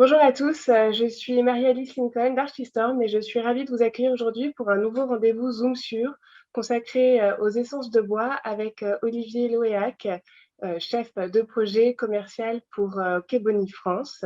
Bonjour à tous, je suis Marie-Alice Lincoln d'Archistorm et je suis ravie de vous accueillir aujourd'hui pour un nouveau rendez-vous Zoom sur consacré aux essences de bois avec Olivier Loéac, chef de projet commercial pour Kebony France.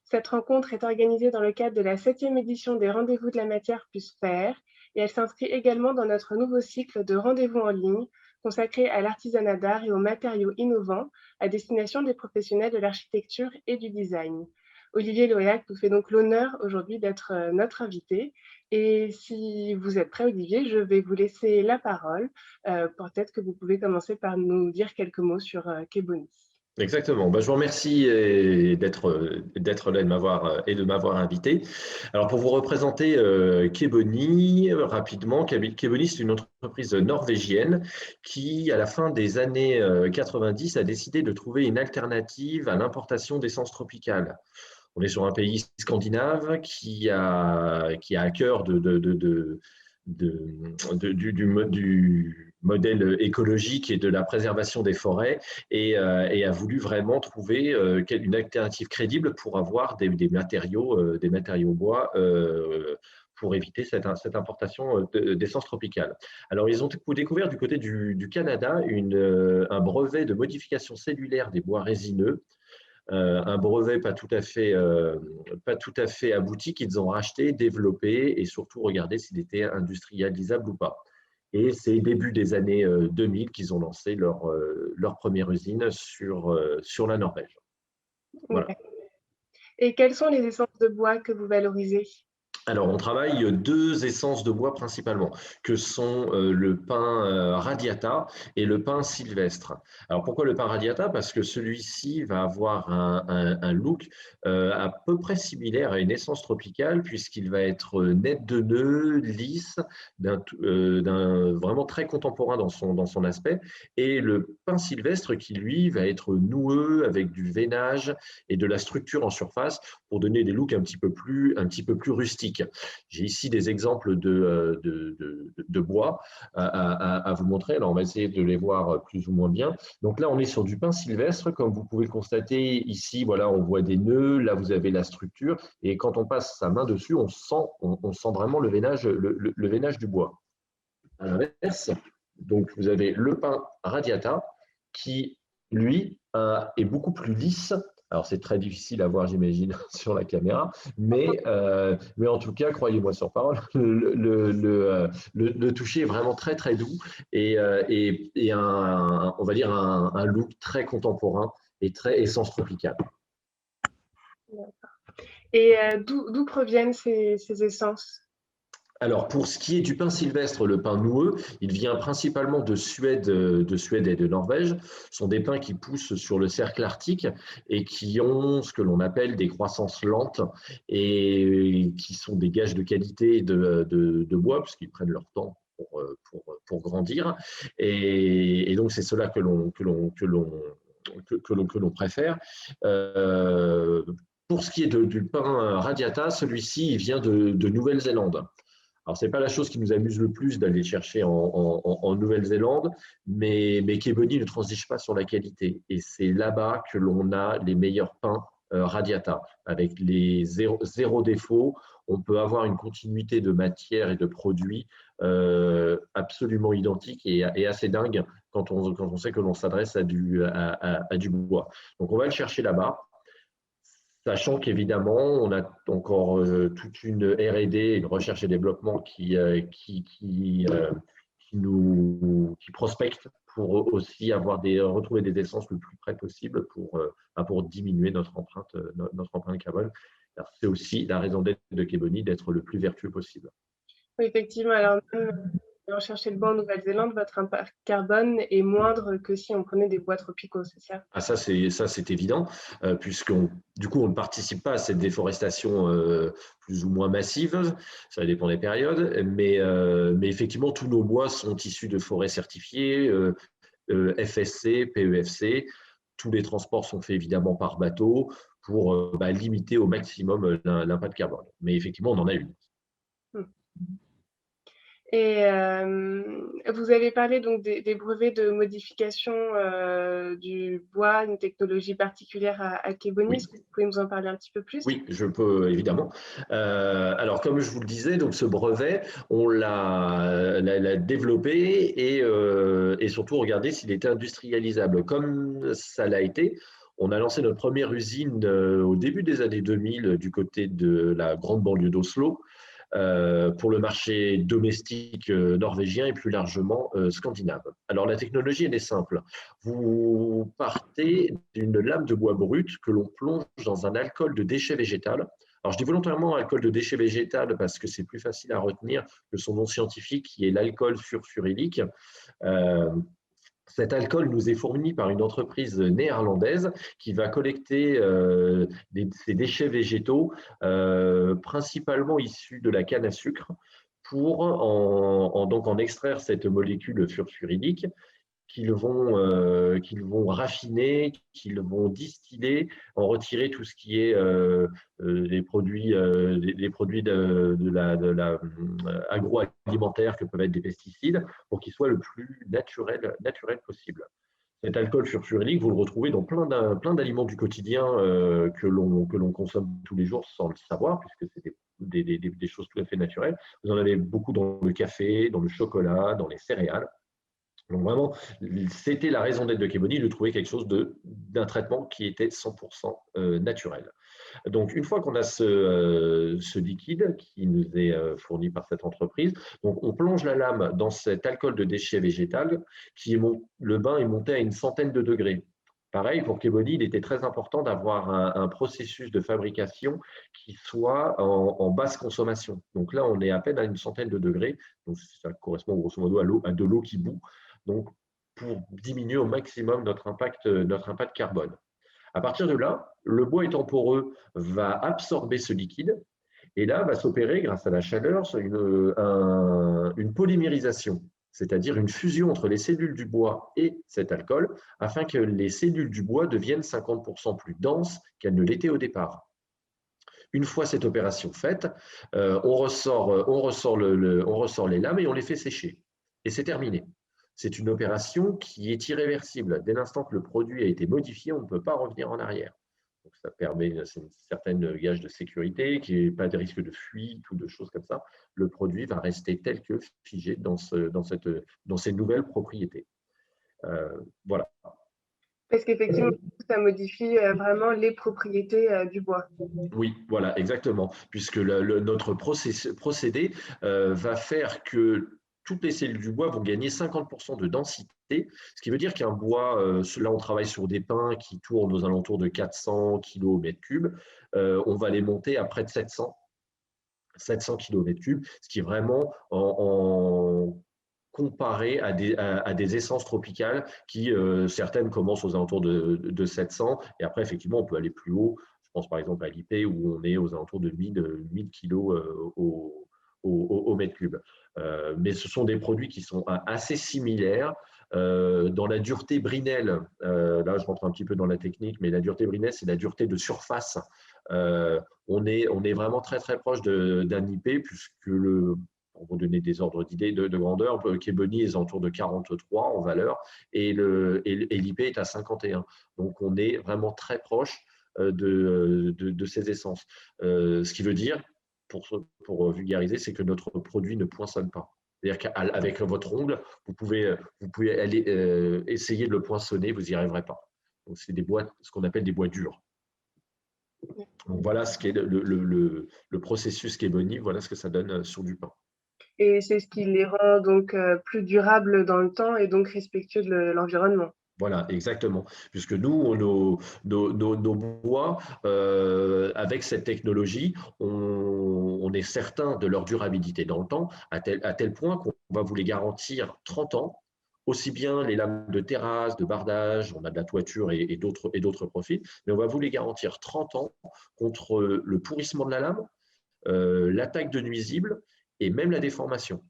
Cette rencontre est organisée dans le cadre de la 7e édition des Rendez-vous de la matière plus faire et elle s'inscrit également dans notre nouveau cycle de rendez-vous en ligne consacré à l'artisanat d'art et aux matériaux innovants à destination des professionnels de l'architecture et du design. Olivier Loéac nous fait donc l'honneur aujourd'hui d'être notre invité. Et si vous êtes prêt, Olivier, je vais vous laisser la parole. Peut-être que vous pouvez commencer par nous dire quelques mots sur Kebony. Exactement. Je vous remercie d'être là et de m'avoir invité. Alors pour vous représenter Kebony rapidement, Kebony c'est une entreprise norvégienne qui à la fin des années 90 a décidé de trouver une alternative à l'importation d'essences tropicales. On est sur un pays scandinave qui a à cœur du modèle écologique et de la préservation des forêts et a voulu vraiment trouver une alternative crédible pour avoir des matériaux bois pour éviter cette importation d'essence tropicale. Alors, ils ont découvert du côté du Canada un brevet de modification cellulaire des bois résineux, un brevet pas tout à fait abouti qu'ils ont racheté, développé et surtout regardé s'il était industrialisable ou pas. Et c'est début des années 2000 qu'ils ont lancé leur première usine sur la Norvège. Voilà. Et quelles sont les essences de bois que vous valorisez? Alors, on travaille deux essences de bois principalement, que sont le pin radiata et le pin sylvestre. Alors, pourquoi le pin radiata? Parce que celui-ci va avoir un look à peu près similaire à une essence tropicale, puisqu'il va être net de nœuds, lisse, vraiment très contemporain dans son aspect. Et le pin sylvestre qui, lui, va être noueux avec du veinage et de la structure en surface pour donner des looks un petit peu plus rustiques. J'ai ici des exemples de bois à vous montrer. Alors, on va essayer de les voir plus ou moins bien. Donc là, on est sur du pin sylvestre. Comme vous pouvez le constater ici, voilà, on voit des nœuds. Là, vous avez la structure. Et quand on passe sa main dessus, on sent vraiment le veinage du bois. À l'inverse, donc vous avez le pin radiata qui, lui, est beaucoup plus lisse. Alors, c'est très difficile à voir, j'imagine, sur la caméra, mais en tout cas, croyez-moi sur parole, le toucher est vraiment très, très doux et on va dire un look très contemporain et très essence tropicale. Et d'où proviennent ces essences? Alors, pour ce qui est du pin sylvestre, le pin noueux, il vient principalement de Suède et de Norvège. Ce sont des pins qui poussent sur le cercle arctique et qui ont ce que l'on appelle des croissances lentes et qui sont des gages de qualité de bois, puisqu'ils prennent leur temps pour grandir. Et donc, c'est cela que l'on préfère. Pour ce qui est du pin radiata, celui-ci il vient de Nouvelle-Zélande. Alors, ce n'est pas la chose qui nous amuse le plus d'aller chercher en Nouvelle-Zélande, mais Kebony ne transige pas sur la qualité. Et c'est là-bas que l'on a les meilleurs pins radiata. Avec les zéro défaut, on peut avoir une continuité de matière et de produits absolument identique et assez dingue quand on sait que l'on s'adresse à du bois. Donc, on va le chercher là-bas. Sachant qu'évidemment, on a encore toute une R&D, une recherche et développement qui prospecte pour aussi retrouver des essences le plus près possible pour diminuer notre empreinte carbone. C'est aussi la raison d'être de Kebony, d'être le plus vertueux possible. Oui, effectivement, alors même rechercher le bois en Nouvelle-Zélande, votre impact carbone est moindre que si on prenait des bois tropicaux, c'est ça? Ah, ça, c'est évident, du coup, on ne participe pas à cette déforestation plus ou moins massive, ça dépend des périodes, mais effectivement, tous nos bois sont issus de forêts certifiées, FSC, PEFC. Tous les transports sont faits évidemment par bateau pour limiter au maximum l'impact carbone. Mais effectivement, on en a une. Et vous avez parlé donc des brevets de modification du bois, une technologie particulière à Keboni. Est-ce Oui. que vous pouvez nous en parler un petit peu plus? Oui, je peux évidemment. Alors, comme je vous le disais, donc ce brevet, on l'a développé et surtout regardé s'il était industrialisable. Comme ça l'a été, on a lancé notre première usine au début des années 2000 du côté de la grande banlieue d'Oslo pour le marché domestique norvégien et plus largement scandinave. Alors la technologie, elle est simple. Vous partez d'une lame de bois brut que l'on plonge dans un alcool de déchets végétal. Alors je dis volontairement alcool de déchets végétal parce que c'est plus facile à retenir que son nom scientifique qui est l'alcool furfurylique. Euh, Cet alcool nous est fourni par une entreprise néerlandaise qui va collecter ces déchets végétaux, principalement issus de la canne à sucre, pour donc en extraire cette molécule furfuridique qu'ils vont raffiner, qu'ils vont distiller, en retirer tout ce qui est les produits de la agroalimentaire que peuvent être des pesticides, pour qu'ils soient le plus naturel possible. Cet alcool furfurylique, vous le retrouvez dans plein d'aliments du quotidien que l'on consomme tous les jours sans le savoir, puisque c'est des choses tout à fait naturelles. Vous en avez beaucoup dans le café, dans le chocolat, dans les céréales. Donc vraiment, c'était la raison d'être de Keboni, de trouver quelque chose d'un traitement qui était 100% naturel. Donc une fois qu'on a ce liquide qui nous est fourni par cette entreprise, donc on plonge la lame dans cet alcool de déchets végétal le bain est monté à une centaine de degrés. Pareil, pour Keboni, il était très important d'avoir un processus de fabrication qui soit en basse consommation. Donc là, on est à peine à une centaine de degrés. Donc ça correspond grosso modo à de l'eau qui bout. Donc pour diminuer au maximum notre impact carbone. À partir de là, le bois étant poreux va absorber ce liquide et là va s'opérer, grâce à la chaleur, une polymérisation, c'est-à-dire une fusion entre les cellules du bois et cet alcool, afin que les cellules du bois deviennent 50% plus denses qu'elles ne l'étaient au départ. Une fois cette opération faite, on ressort les lames et on les fait sécher. Et c'est terminé. C'est une opération qui est irréversible. Dès l'instant que le produit a été modifié, on ne peut pas revenir en arrière. Donc ça permet une certaine gage de sécurité, qu'il n'y ait pas de risque de fuite ou de choses comme ça. Le produit va rester tel que figé dans ces nouvelles propriétés. Voilà. Parce qu'effectivement, ça modifie vraiment les propriétés du bois. Oui, voilà, exactement. Puisque notre procédé va faire que toutes les cellules du bois vont gagner 50% de densité, ce qui veut dire qu'un bois, là on travaille sur des pins qui tournent aux alentours de 400 kg au mètre cube, on va les monter à près de 700 kg au mètre cube, ce qui est vraiment comparé à des essences tropicales qui, certaines commencent aux alentours de 700, et après effectivement on peut aller plus haut. Je pense par exemple à l'IP où on est aux alentours de 1000 kg au mètre cube. Mais ce sont des produits qui sont assez similaires. Dans la dureté Brinell, là je rentre un petit peu dans la technique, mais la dureté Brinell, c'est la dureté de surface. On est vraiment très très proche d'un IP, puisque pour vous donner des ordres d'idées de grandeur, Keboni est autour de 43 en valeur et l'IP est à 51. Donc on est vraiment très proche de ces essences. Ce qui veut dire, pour vulgariser, c'est que notre produit ne poinçonne pas. C'est-à-dire qu'avec votre ongle, vous pouvez aller essayer de le poinçonner, vous n'y arriverez pas. Donc c'est ce qu'on appelle des bois durs. Donc voilà ce qu'est le processus Keboni, voilà ce que ça donne sur du pain. Et c'est ce qui les rend donc plus durables dans le temps et donc respectueux de l'environnement. Voilà, exactement. Puisque nous, nos bois, avec cette technologie, on est certain de leur durabilité dans le temps, à tel point qu'on va vous les garantir 30 ans, aussi bien les lames de terrasse, de bardage, on a de la toiture et d'autres profils, mais on va vous les garantir 30 ans contre le pourrissement de la lame, l'attaque de nuisibles et même la déformation.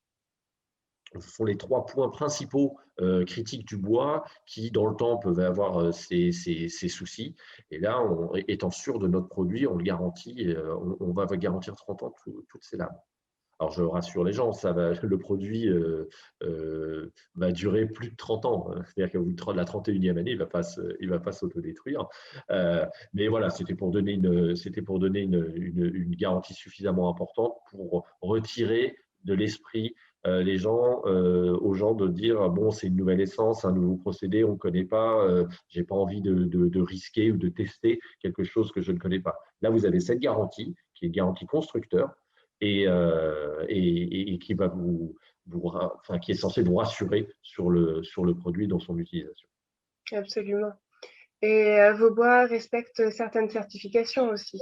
Ce sont les 3 points principaux critiques du bois qui, dans le temps, peuvent avoir ces soucis. Et là, étant sûr de notre produit, on le garantit, on va garantir 30 ans toutes ces lames. Alors, je rassure les gens, le produit va durer plus de 30 ans. C'est-à-dire qu'au bout de la 31e année, il va pas s'autodétruire. Mais voilà, c'était pour donner une garantie suffisamment importante pour retirer de l'esprit aux gens de dire bon, c'est une nouvelle essence, un nouveau procédé, on ne connaît pas, j'ai pas envie de risquer ou de tester quelque chose que je ne connais pas. Là, vous avez cette garantie qui est garantie constructeur et qui va enfin, qui est censé vous rassurer sur le produit dans son utilisation. Absolument. Et vos bois respectent certaines certifications aussi.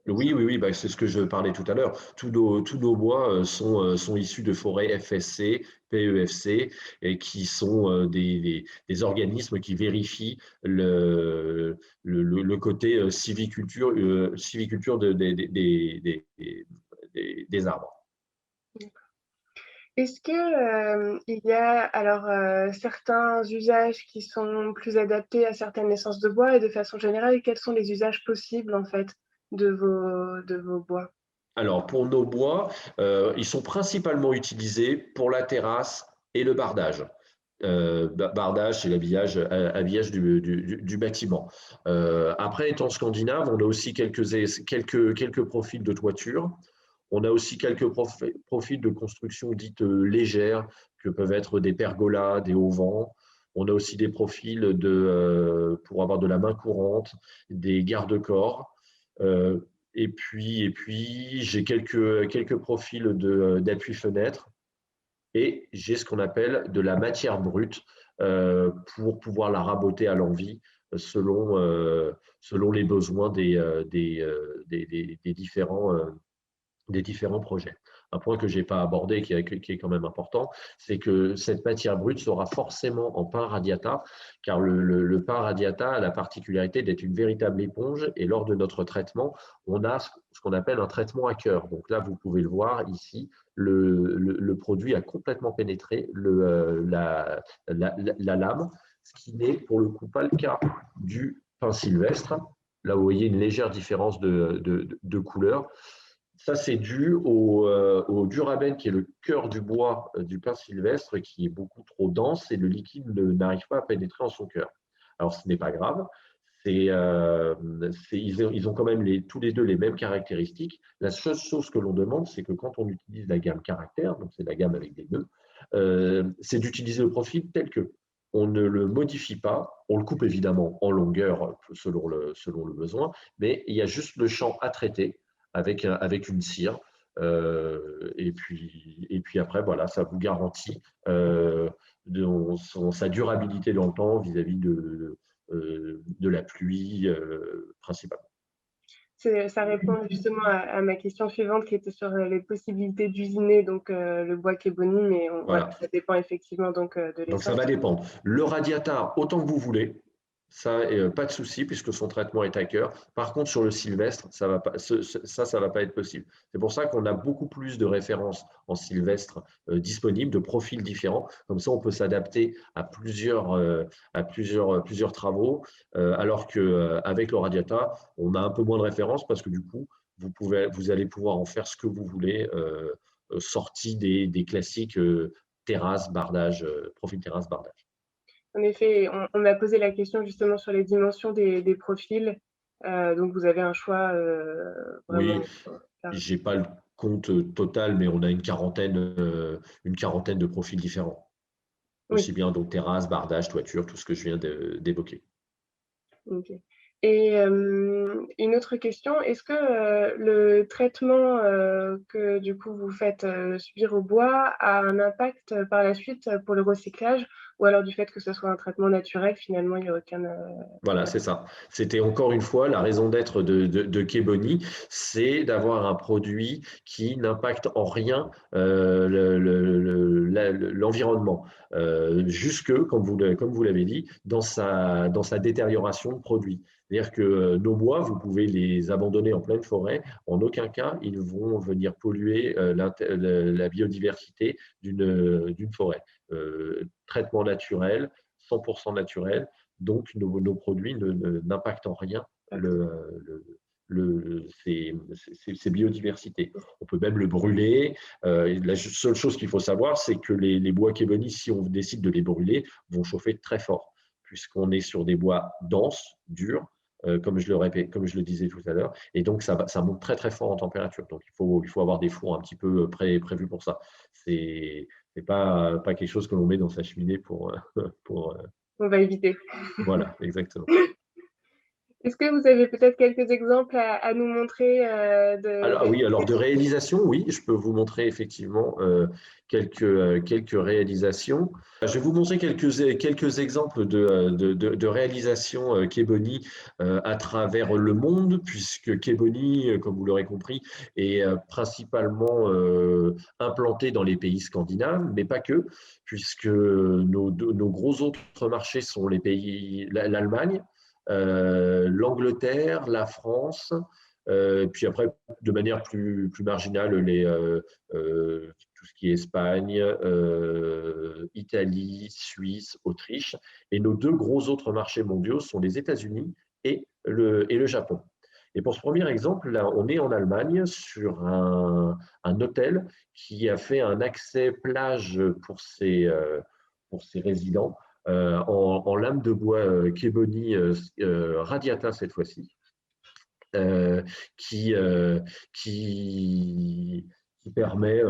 Oui, oui, oui, bah, c'est ce que je parlais tout à l'heure. Tous nos bois sont issus de forêts FSC, PEFC, et qui sont des organismes qui vérifient le côté civiculture des arbres. Est-ce que il y a alors certains usages qui sont plus adaptés à certaines essences de bois et de façon générale, quels sont les usages possibles en fait de vos bois? Alors, pour nos bois, ils sont principalement utilisés pour la terrasse et le bardage. Bardage, c'est habillage du bâtiment. Après, étant scandinave, on a aussi quelques profils de toiture. On a aussi quelques profils de construction dites légères, que peuvent être des pergolas, des auvents. On a aussi des profils pour avoir de la main courante, des garde-corps. Euh, et puis j'ai quelques profils d'appui-fenêtre et j'ai ce qu'on appelle de la matière brute pour pouvoir la raboter à l'envie selon les besoins des différents projets. Un point que je n'ai pas abordé, qui est quand même important, c'est que cette matière brute sera forcément en pain radiata, car le pain radiata a la particularité d'être une véritable éponge, et lors de notre traitement, on a ce qu'on appelle un traitement à cœur. Donc là, vous pouvez le voir ici, le produit a complètement pénétré la lame, ce qui n'est pour le coup pas le cas du pain sylvestre. Là, vous voyez une légère différence de couleur. Ça, c'est dû au duraben, qui est le cœur du bois du pin sylvestre, qui est beaucoup trop dense et le liquide n'arrive pas à pénétrer en son cœur. Alors, ce n'est pas grave. Ils ont quand même tous les deux les mêmes caractéristiques. La seule chose que l'on demande, c'est que quand on utilise la gamme caractère, donc c'est la gamme avec des nœuds, c'est d'utiliser le profil tel que. On ne le modifie pas, on le coupe évidemment en longueur selon le besoin, mais il y a juste le champ à traiter avec une cire. Et puis après, voilà, ça vous garantit sa durabilité dans le temps vis-à-vis de la pluie principalement. Ça répond justement à ma question suivante qui était sur les possibilités d'usiner donc le bois Kéboni, mais voilà, Voilà. ça dépend effectivement donc de Donc ça l'essence. va dépendre. Le radiata, autant que vous voulez, ça, pas de souci puisque son traitement est à cœur. Par contre, sur le sylvestre, ça va pas, ça va pas être possible. C'est pour ça qu'on a beaucoup plus de références en sylvestre disponibles, de profils différents. Comme ça, on peut s'adapter à plusieurs travaux, alors qu'avec le radiata, on a un peu moins de références parce que du coup, vous allez pouvoir en faire ce que vous voulez, sorti des classiques terrasse, bardage, profil terrasse, bardage. En effet, on m'a posé la question justement sur les dimensions des profils, donc vous avez un choix Oui, vraiment large. j'ai pas le compte total, mais on a une quarantaine de profils différents. Oui. Aussi bien donc terrasse, bardage, toiture, tout ce que je viens d'évoquer. OK. Et une autre question, est-ce que le traitement que du coup vous faites subir au bois a un impact par la suite pour le recyclage? Ou alors du fait que ce soit un traitement naturel, finalement il y a aucun Voilà, c'est ça. C'était encore une fois la raison d'être de Keboni, c'est d'avoir un produit qui n'impacte en rien l'environnement, jusque, comme vous l'avez dit, dans sa détérioration de produit. C'est-à-dire que nos bois, vous pouvez les abandonner en pleine forêt, en aucun cas ils vont venir polluer la biodiversité d'une forêt. Traitement naturel, 100% naturel. Donc, nos produits n'impactent en rien ces biodiversités. On peut même le brûler. La seule chose qu'il faut savoir, c'est que les bois Keboni, si on décide de les brûler, vont chauffer très fort, puisqu'on est sur des bois denses, durs, comme je le disais tout à l'heure, et donc ça monte très très fort en température. Donc il faut avoir des fours un petit peu prévus pour ça. C'est pas quelque chose que l'on met dans sa cheminée pour On va éviter. voilà, exactement. Est-ce que vous avez peut-être quelques exemples à nous montrer Alors oui, alors de réalisation, oui, je peux vous montrer effectivement quelques réalisations. Je vais vous montrer quelques exemples de réalisations Keboni à travers le monde, puisque Keboni, comme vous l'aurez compris, est principalement implanté dans les pays scandinaves, mais pas que, puisque nos gros autres marchés sont les pays, l'Allemagne, l'Angleterre, la France, puis après, de manière plus marginale, tout ce qui est Espagne, Italie, Suisse, Autriche. Et nos deux gros autres marchés mondiaux sont les États-Unis et le Japon. Et pour ce premier exemple, là, on est en Allemagne sur un hôtel qui a fait un accès plage pour ses résidents en lame de bois Keboni radiata cette fois-ci euh, qui, euh, qui permet,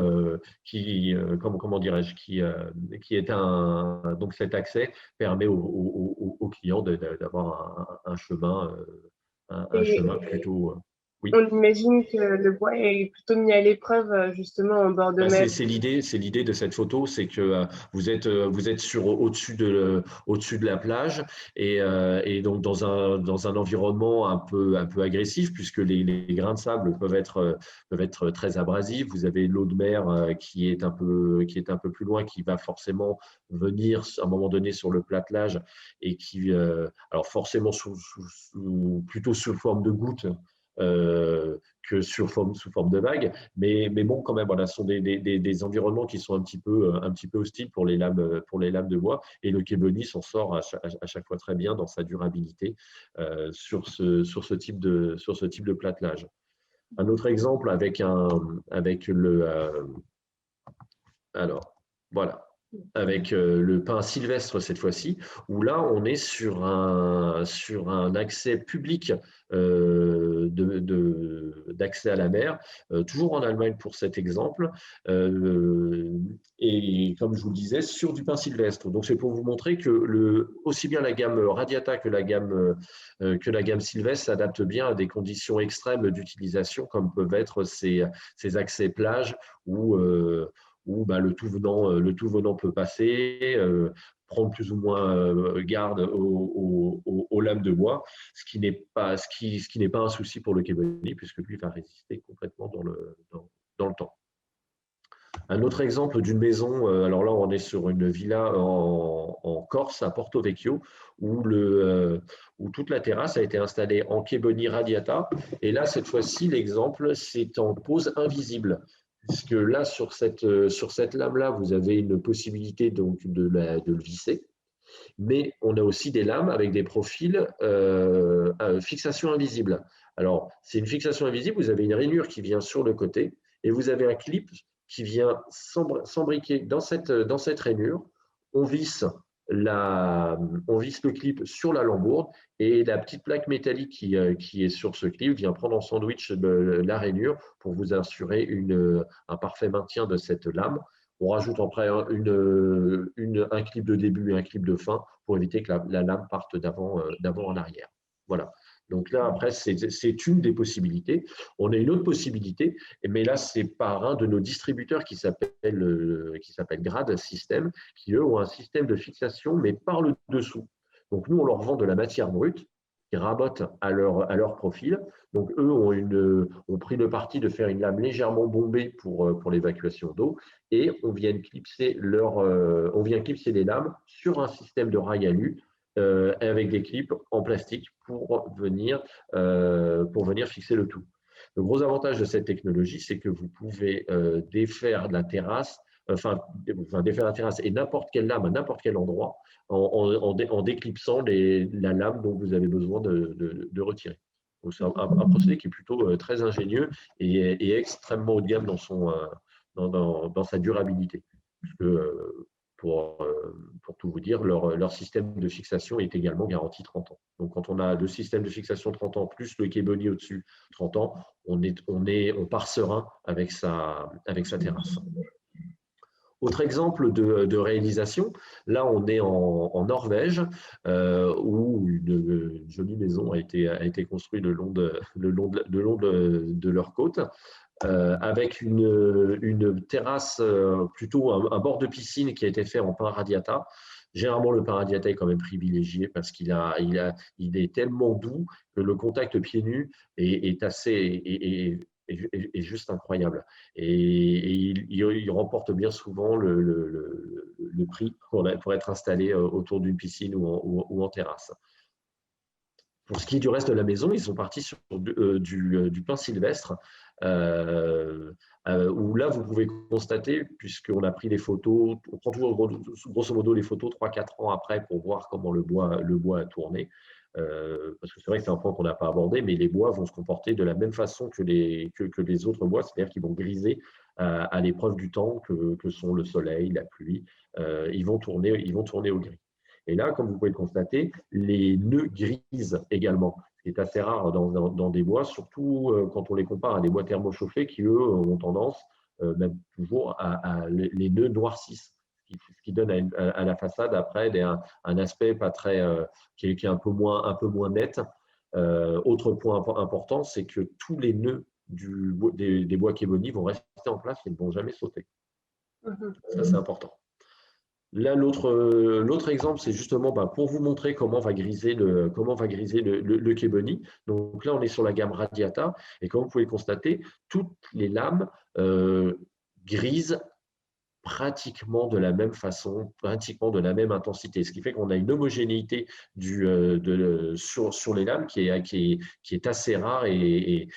comment dirais-je, qui est donc cet accès permet aux clients d'avoir un chemin, un chemin et plutôt, oui. on imagine que le bois est plutôt mis à l'épreuve justement en bord de Bah, mer. c'est l'idée de cette photo, c'est que vous êtes au-dessus de la plage et donc dans un environnement un peu agressif puisque les grains de sable peuvent être très abrasifs. Vous avez l'eau de mer qui est un peu plus loin, qui va forcément venir à un moment donné sur le platelage et alors forcément plutôt sous forme de gouttes. Que sous forme de vagues. Mais bon, quand même, voilà, ce sont des environnements qui sont un petit peu hostiles pour les lames de bois. Et le Keboni s'en sort à chaque fois très bien dans sa durabilité sur ce type de platelage. Un autre exemple avec alors, voilà. Avec le pin sylvestre cette fois-ci, où là, on est sur un accès public d'accès à la mer, toujours en Allemagne pour cet exemple, et comme je vous le disais, sur du pin sylvestre. Donc, c'est pour vous montrer que aussi bien la gamme Radiata que la gamme sylvestre s'adapte bien à des conditions extrêmes d'utilisation, comme peuvent être ces accès plage où bah, le tout venant peut passer, prendre plus ou moins garde aux lames de bois, ce qui n'est pas un souci pour le Keboni, puisque lui va résister complètement dans le temps. Un autre exemple d'une maison, alors là on est sur une villa en Corse, à Porto Vecchio, où toute la terrasse a été installée en Keboni radiata. Et là, cette fois-ci, l'exemple, c'est en pose invisible. Puisque là, sur cette lame-là, vous avez une possibilité donc de le visser. Mais on a aussi des lames avec des profils fixation invisible. Alors, c'est une fixation invisible, vous avez une rainure qui vient sur le côté et vous avez un clip qui vient s'embriquer dans cette rainure. On visse, on visse le clip sur la lambourde et la petite plaque métallique qui est sur ce clip vient prendre en sandwich la rainure pour vous assurer un parfait maintien de cette lame. On rajoute après un clip de début et un clip de fin pour éviter que la lame parte d'avant en arrière. Voilà. Donc là, après, c'est une des possibilités. On a une autre possibilité, mais là, c'est par un de nos distributeurs qui s'appelle Grad System, qui, eux, ont un système de fixation, mais par le dessous. Donc, nous, on leur vend de la matière brute qui rabotent à leur profil. Donc, eux ont pris le parti de faire une lame légèrement bombée pour l'évacuation d'eau et on vient clipser les lames sur un système de rail alu avec des clips en plastique pour venir fixer le tout. Le gros avantage de cette technologie, c'est que vous pouvez défaire la terrasse, défaire la terrasse et n'importe quelle lame à n'importe quel endroit en déclipsant la lame dont vous avez besoin de retirer. Donc, c'est un procédé qui est plutôt très ingénieux et extrêmement haut de gamme dans sa durabilité. Puisque, pour tout vous dire, leur système de fixation est également garanti 30 ans. Donc, quand on a le système de fixation 30 ans plus le Kebony au-dessus 30 ans, on part serein avec sa terrasse. Autre exemple de réalisation, là on est en Norvège, où une jolie maison a été construite le long de leur côte, avec une terrasse, plutôt un bord de piscine qui a été fait en pain radiata. Généralement, le pain radiata est quand même privilégié parce qu'il est tellement doux que le contact pieds nus est juste incroyable. Et il remporte bien souvent le prix pour être installé autour d'une piscine ou en terrasse. Pour ce qui est du reste de la maison, ils sont partis sur du pin sylvestre, où là, vous pouvez constater, puisqu'on a pris les photos, on prend toujours grosso modo les photos 3-4 ans après pour voir comment le bois a tourné. Parce que c'est vrai que c'est un point qu'on n'a pas abordé, mais les bois vont se comporter de la même façon que les autres bois, c'est-à-dire qu'ils vont griser à l'épreuve du temps que sont le soleil, la pluie. Ils vont tourner au gris. Et là, comme vous pouvez le constater, les nœuds grisent également, ce qui est assez rare dans des bois, surtout quand on les compare à des bois thermochauffés qui, eux, ont tendance, même toujours, les nœuds noircissent, ce qui donne à la façade après un aspect pas très, qui est un peu moins net. Autre point important, c'est que tous les nœuds des bois Kebony vont rester en place et ne vont jamais sauter. Ça, c'est important. Là, l'autre exemple, c'est justement pour vous montrer comment va griser le Kebony. Donc là, on est sur la gamme Radiata, et comme vous pouvez le constater, toutes les lames grisent pratiquement de la même façon, pratiquement de la même intensité, ce qui fait qu'on a une homogénéité sur les lames qui est assez rare et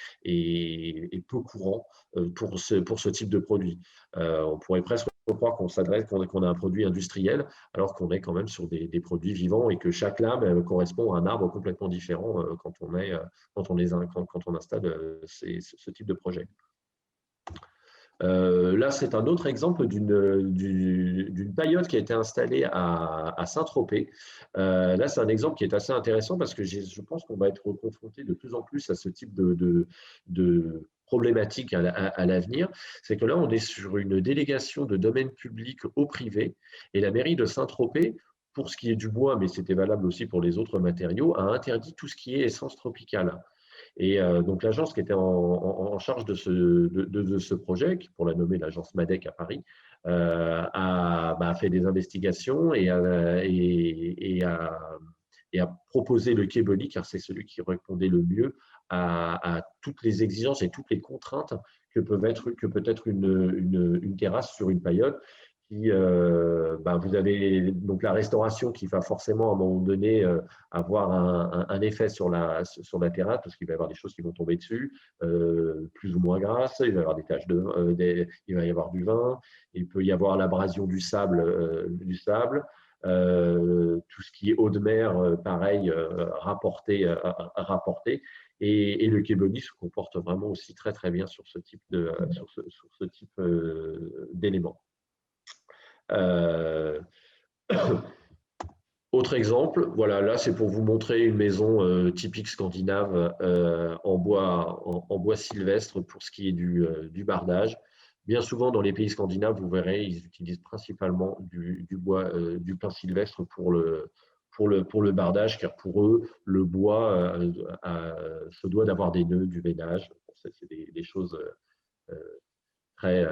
peu courant pour ce type de produit. On pourrait presque croire qu'on a un produit industriel, alors qu'on est quand même sur des produits vivants et que chaque lame correspond à un arbre complètement différent quand on installe ce type de projet. Là, c'est un autre exemple d'une paillote qui a été installée à Saint-Tropez. Là, c'est un exemple qui est assez intéressant parce que je pense qu'on va être confronté de plus en plus à ce type de problématique à l'avenir. C'est que là, on est sur une délégation de domaine public au privé, et la mairie de Saint-Tropez, pour ce qui est du bois, mais c'était valable aussi pour les autres matériaux, a interdit tout ce qui est essence tropicale. Et donc l'agence qui était en charge de ce projet, qui pour la nommer l'agence MADEC à Paris, a fait des investigations et a proposé le Kebony, car c'est celui qui répondait le mieux à toutes les exigences et toutes les contraintes que peut être une terrasse sur une paillote. Vous avez donc la restauration qui va forcément à un moment donné avoir un effet sur la terrasse, parce qu'il va y avoir des choses qui vont tomber dessus, plus ou moins grasses, il va y avoir des taches il va y avoir du vin, il peut y avoir l'abrasion du sable, tout ce qui est eau de mer, pareil, rapporté. Et le Kebony se comporte vraiment aussi très très bien sur ce type d'éléments. Autre exemple, voilà, là c'est pour vous montrer une maison typique scandinave en bois sylvestre pour ce qui est du bardage. Bien souvent dans les pays scandinaves, vous verrez, ils utilisent principalement du pin sylvestre pour le bardage, car pour eux, le bois se doit d'avoir des nœuds, du veinage. C'est des choses très,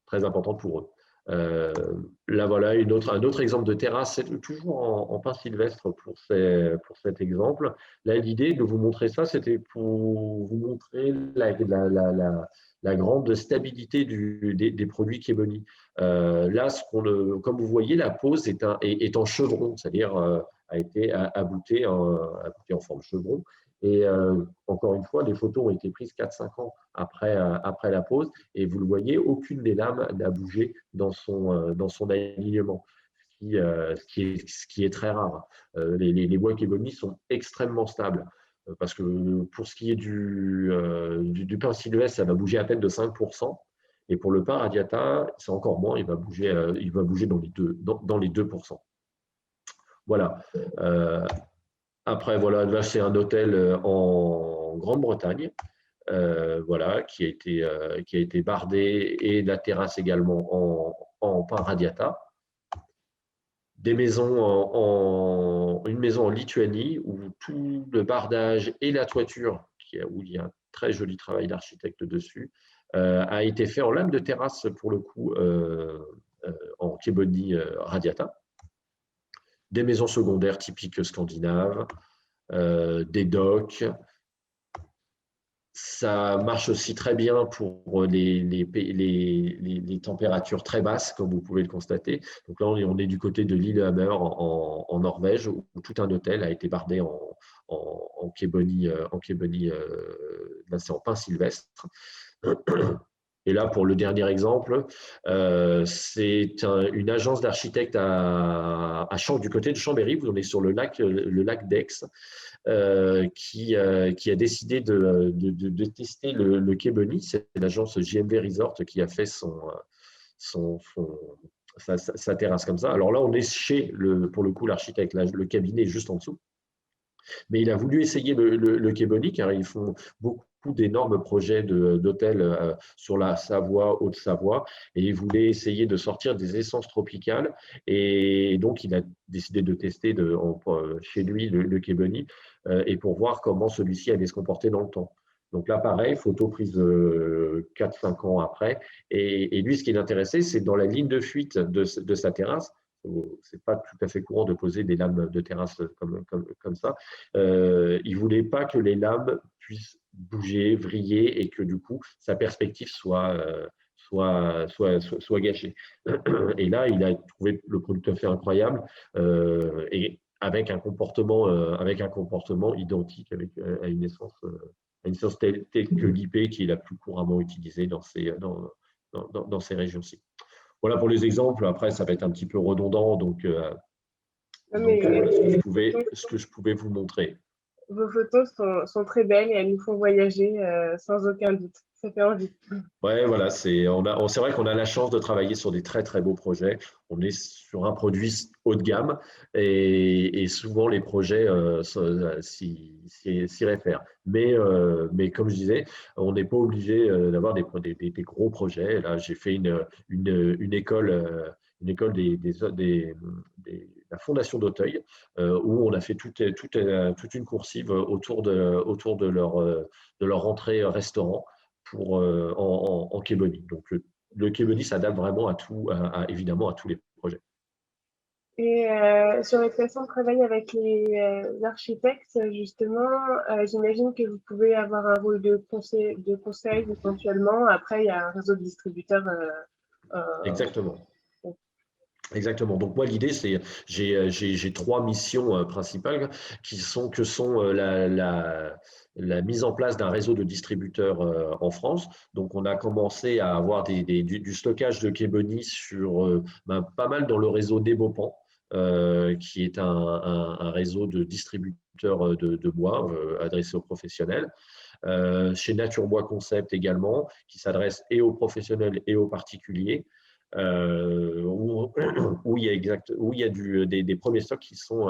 très importantes pour eux. Là, voilà, un autre exemple de terrasse, c'est toujours en pin sylvestre pour cet exemple. Là, l'idée de vous montrer ça, c'était pour vous montrer la grande stabilité des produits Kebony. Là, comme vous voyez, la pose est en chevron, c'est-à-dire a été aboutée en forme chevron. Et encore une fois, les photos ont été prises 4-5 ans après la pose, et vous le voyez, aucune des lames n'a bougé dans son alignement, ce qui est très rare. Les bois Kebony sont extrêmement stables. parce que pour ce qui est du pin sylvestre, ça va bouger à peine de 5%. Et pour le pin radiata, c'est encore moins, il va bouger dans les 2%. Voilà. Après, voilà, là, c'est un hôtel en Grande-Bretagne, voilà, qui a été bardé, et la terrasse également en pin radiata. Une maison en Lituanie où tout le bardage et la toiture, où il y a un très joli travail d'architecte dessus, a été fait en lame de terrasse pour le coup, en Keboni radiata. Des maisons secondaires typiques scandinaves, des docks. Ça marche aussi très bien pour les températures très basses, comme vous pouvez le constater. Donc là, on est du côté de Lillehammer en Norvège, où tout un hôtel a été bardé en Keboni, là c'est en pin sylvestre. Et là, pour le dernier exemple, c'est une agence d'architectes du côté de Chambéry. Vous en êtes sur le lac d'Aix, qui a décidé de tester le quai Bunny. C'est l'agence JMV Resort qui a fait sa terrasse comme ça. Alors là, on est pour le coup, l'architecte, le cabinet est juste en dessous. Mais il a voulu essayer le quai Bunny, car ils font beaucoup d'énormes projets d'hôtels sur la Savoie, Haute-Savoie, et il voulait essayer de sortir des essences tropicales, et donc il a décidé de tester chez lui le quai Bunny, et pour voir comment celui-ci allait se comporter dans le temps. Donc là, pareil, photo prise 4-5 ans après, et lui, ce qui l'intéressait, c'est dans la ligne de fuite de sa terrasse. C'est pas tout à fait courant de poser des lames de terrasse comme ça. Il voulait pas que les lames puissent bouger, vriller, et que du coup sa perspective soit gâchée. Et là, il a trouvé le produit tout à fait incroyable, et avec un comportement identique à une essence telle que l'IP, qui est la plus couramment utilisée dans ces régions-ci. Voilà pour les exemples. Après, ça va être un petit peu redondant, donc voilà ce que je pouvais vous montrer. Vos photos sont très belles et elles nous font voyager sans aucun doute. Ça fait envie. Ouais, voilà, c'est vrai qu'on a la chance de travailler sur des très très beaux projets. On est sur un produit haut de gamme, et souvent les projets s'y réfèrent. Mais comme je disais, on n'est pas obligé d'avoir des gros projets. Là, j'ai fait une école, la Fondation d'Auteuil, où on a fait toute une coursive autour de leur entrée restaurant en quai Bunny. Donc le quai Bunny s'adapte vraiment évidemment à tous les projets. Et sur votre façon de travailler avec les architectes, justement, j'imagine que vous pouvez avoir un rôle de conseil éventuellement. Après, il y a un réseau de distributeurs. Exactement. Exactement. Donc moi, l'idée, c'est j'ai 3 missions principales que sont la mise en place d'un réseau de distributeurs en France. Donc on a commencé à avoir du stockage de quai Bunny sur pas mal dans le réseau d'Ebopan, qui est un réseau de distributeurs de bois adressé aux professionnels. Chez Nature Bois Concept également, qui s'adresse et aux professionnels et aux particuliers. Où il y a des premiers stocks qui sont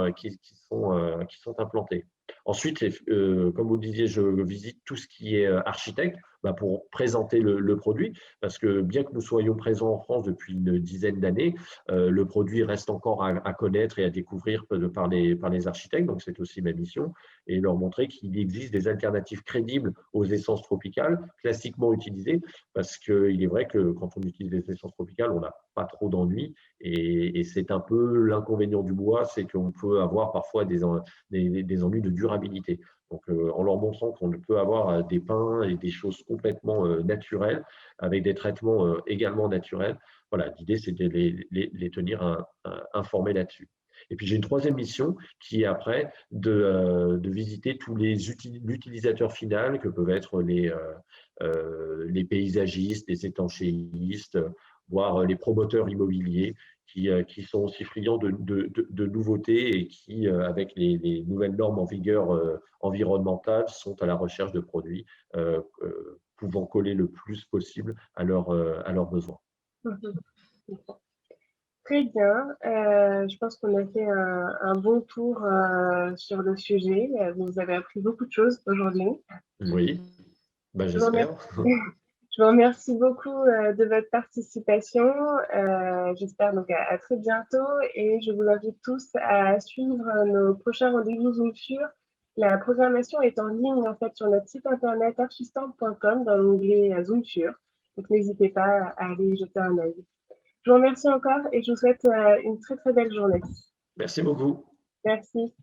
implantés. Ensuite, comme vous le disiez, je visite tout ce qui est architecte, pour présenter le produit, parce que bien que nous soyons présents en France depuis une dizaine d'années, le produit reste encore à connaître et à découvrir par les architectes. Donc c'est aussi ma mission, et leur montrer qu'il existe des alternatives crédibles aux essences tropicales classiquement utilisées, parce qu'il est vrai que quand on utilise des essences tropicales, on n'a pas trop d'ennuis, et c'est un peu l'inconvénient du bois, c'est qu'on peut avoir parfois des ennuis de durabilité. Donc, en leur montrant qu'on peut avoir des pins et des choses complètement naturelles, avec des traitements également naturels. Voilà, l'idée, c'est de les tenir informés là-dessus. Et puis, j'ai une troisième mission qui est après de visiter tous l'utilisateur final, que peuvent être les paysagistes, les étanchéistes, voire les promoteurs immobiliers qui sont aussi friands de nouveautés et qui, avec les nouvelles normes en vigueur environnementales, sont à la recherche de produits pouvant coller le plus possible à leurs besoins. Mhm. Très bien. Je pense qu'on a fait un bon tour sur le sujet. Vous avez appris beaucoup de choses aujourd'hui. Oui, ben, Je vous remercie, j'espère. je vous remercie beaucoup de votre participation. J'espère donc à très bientôt et je vous invite tous à suivre nos prochains rendez-vous Zoom sur. La programmation est en ligne en fait sur notre site internet archistamp.com dans l'onglet Zoom sur. Donc n'hésitez pas à aller y jeter un œil. Je vous remercie encore et je vous souhaite une très très belle journée. Merci beaucoup. Merci.